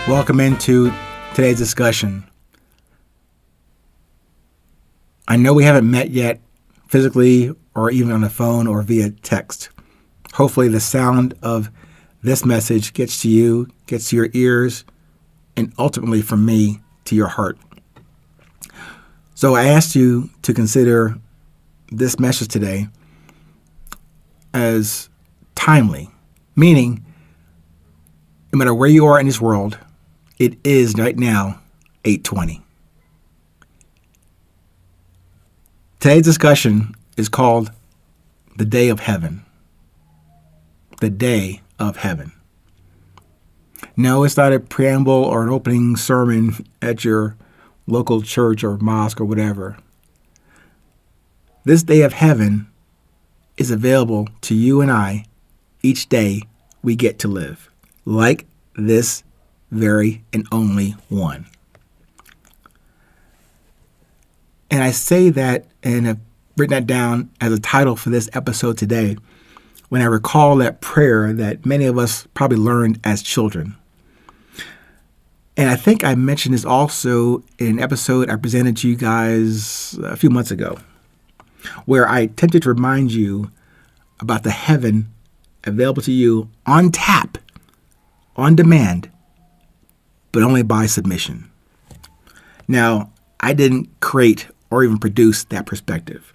Welcome into today's discussion. I know we haven't met yet physically or even on the phone or via text. Hopefully the sound of this message gets to you, gets to your ears, and ultimately from me to your heart. So I asked you to consider this message today as timely, meaning no matter where you are in this world, it is right now 8:20. Today's discussion is called The Day of Heaven. The Day of Heaven. No, it's not a preamble or an opening sermon at your local church or mosque or whatever. This day of heaven is available to you and I each day we get to live, like this very and only one. And I say that and have written that down as a title for this episode today when I recall that prayer that many of us probably learned as children. And I think I mentioned this also in an episode I presented to you guys a few months ago, where I attempted to remind you about the heaven available to you on tap, on demand, but only by submission. Now, I didn't create or even produce that perspective.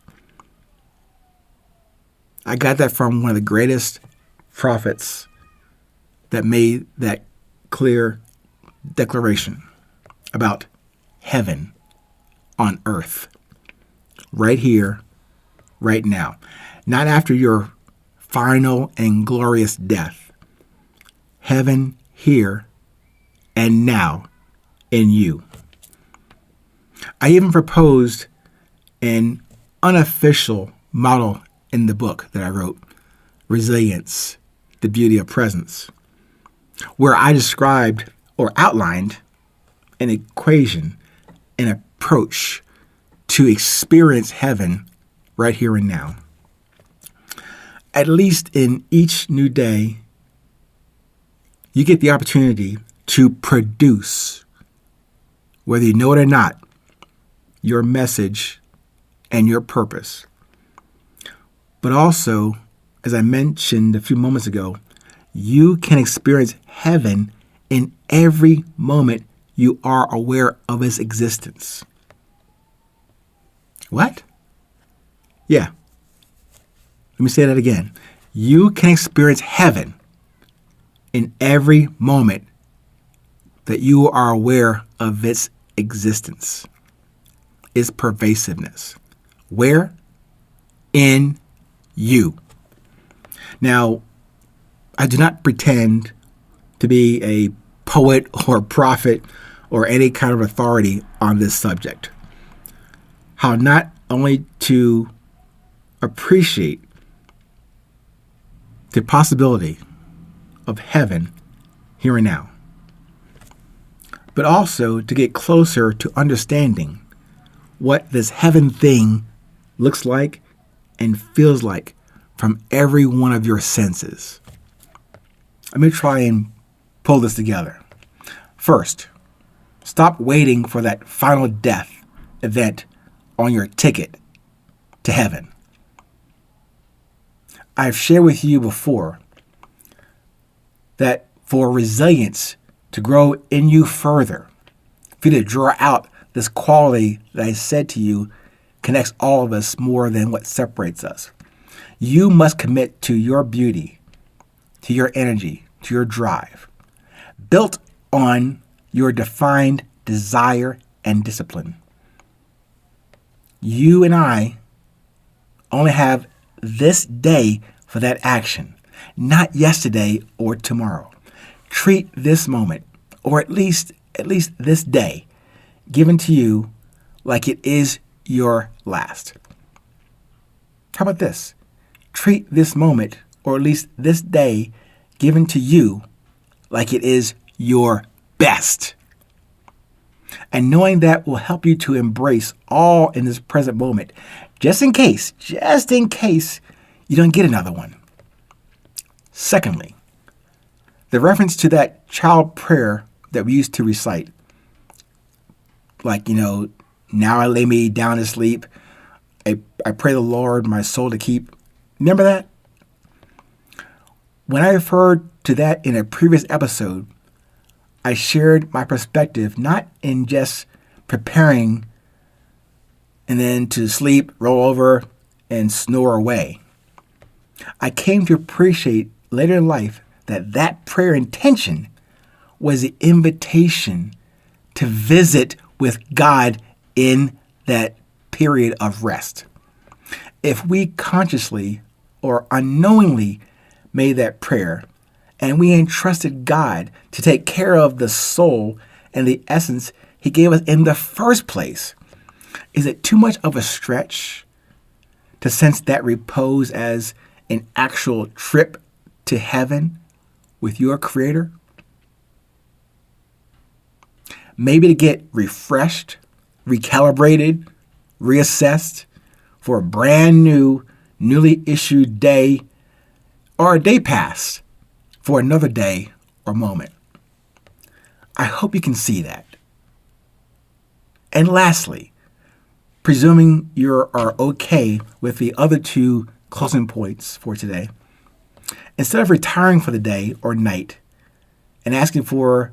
I got that from one of the greatest prophets that made that clear declaration about heaven on earth, right here, right now. Not after your final and glorious death. Heaven here and now in you. I even proposed an unofficial model in the book that I wrote, Resilience, the Beauty of Presence, where I described or outlined an equation, an approach to experience heaven right here and now. At least in each new day, you get the opportunity to produce, whether you know it or not, your message and your purpose. But also, as I mentioned a few moments ago, you can experience heaven in every moment you are aware of its existence. What? Yeah. Let me say that again. You can experience heaven in every moment that you are aware of its existence, its pervasiveness. Where? In you. Now, I do not pretend to be a poet or prophet or any kind of authority on this subject. How not only to appreciate the possibility of heaven here and now, but also to get closer to understanding what this heaven thing looks like and feels like from every one of your senses. Let me try and pull this together. First, stop waiting for that final death event on your ticket to heaven. I've shared with you before that for resilience to grow in you further, for you to draw out this quality that I said to you connects all of us more than what separates us. You must commit to your beauty, to your energy, to your drive, built on your defined desire and discipline. You and I only have this day for that action, not yesterday or tomorrow. Treat this moment, or at least this day, given to you like it is your last. How about this? Treat this moment, or at least this day, given to you like it is your best. And knowing that will help you to embrace all in this present moment, just in case you don't get another one. Secondly, the reference to that child prayer that we used to recite. Like, now I lay me down to sleep. I pray the Lord my soul to keep. Remember that? When I referred to that in a previous episode, I shared my perspective not in just preparing and then to sleep, roll over, and snore away. I came to appreciate later in life that prayer intention was the invitation to visit with God in that period of rest. If we consciously or unknowingly made that prayer and we entrusted God to take care of the soul and the essence He gave us in the first place, is it too much of a stretch to sense that repose as an actual trip to heaven with your Creator? Maybe to get refreshed, recalibrated, reassessed for a brand new, newly issued day, or a day pass for another day or moment. I hope you can see that. And lastly, presuming you are okay with the other two closing points for today, instead of retiring for the day or night and asking for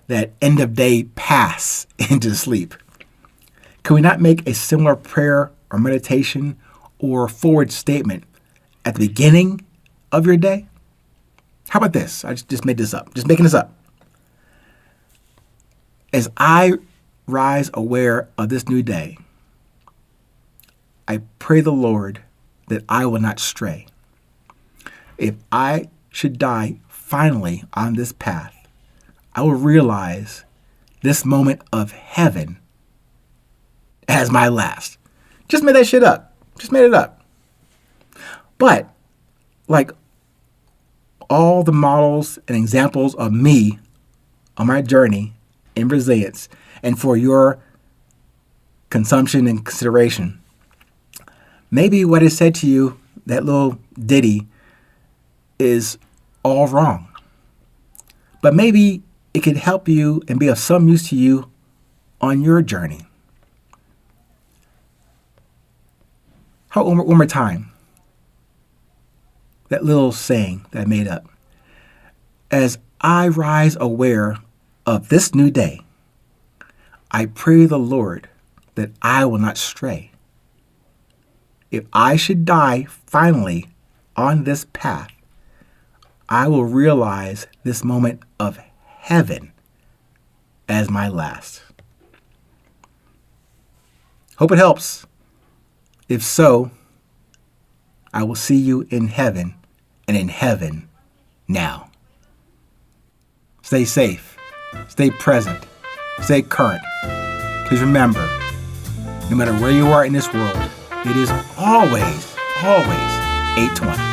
that end of day pass into sleep, can we not make a similar prayer or meditation or forward statement at the beginning of your day? How about this? I just made this up. Just making this up. As I rise aware of this new day, I pray the Lord that I will not stray. If I should die finally on this path, I will realize this moment of heaven as my last. Just made that shit up. Just made it up. But like all the models and examples of me on my journey in resilience and for your consumption and consideration, maybe what I said to you, that little ditty, is all wrong. But maybe it could help you and be of some use to you on your journey. How one more time? That little saying that I made up. As I rise aware of this new day, I pray the Lord that I will not stray. If I should die finally on this path, I will realize this moment of heaven as my last. Hope it helps. If so, I will see you in heaven and in heaven now. Stay safe, stay present, stay current. Please remember, no matter where you are in this world, it is always 820.